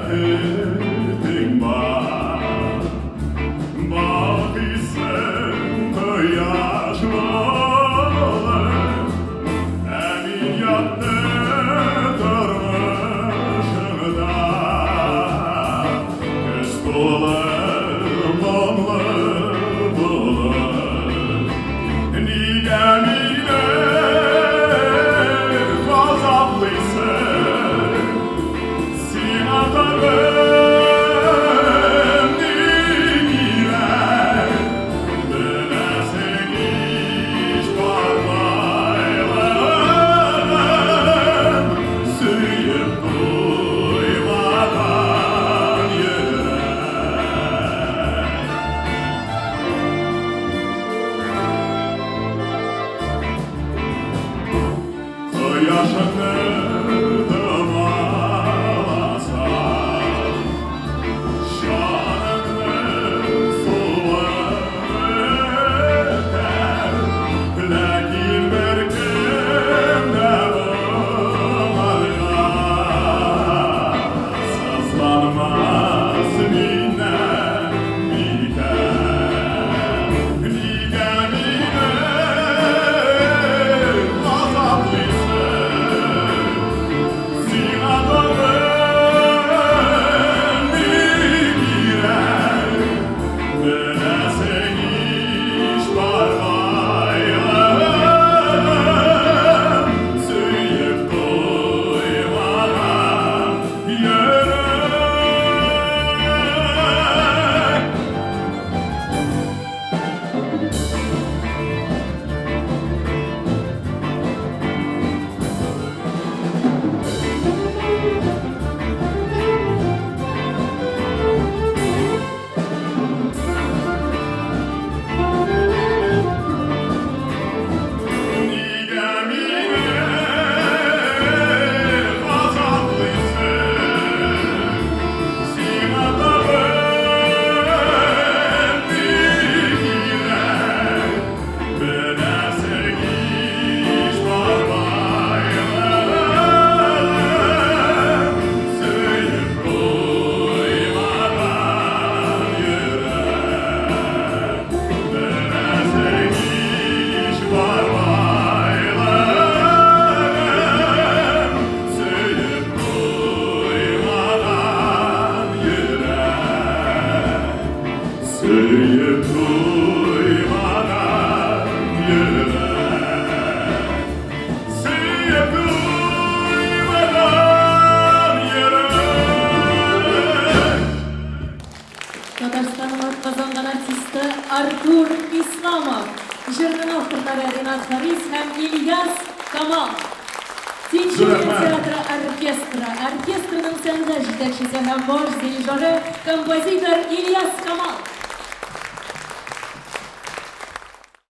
bäheting var. Bak isen toyaşmalı, emin yattı durmuşunda. Göz kulağım onlu bulur, nigemine gazaplıysa sinatarım nigiler. Bilesin iş parmağıyla suyup duymadan yürek. O yaşanırdım ağlasam, şanını sular lakin berkimde bularlar. Sızlanmaz minnem biter, nigemine gazaplıysa sinatarım nigiler. Bilesin iş parmağıyla suyup duymadan yürek. Suyup duymadan yürek. Suyup duymadan yürek. Татарстанның атказанган артисты Артур Исламов, җырның авторлары Ринат Харис һәм Ильяс Камал. Тинчурин театры оркестрының сәнгать җитәкчесе һәм баш дирижеры композитор Ильяс Камал.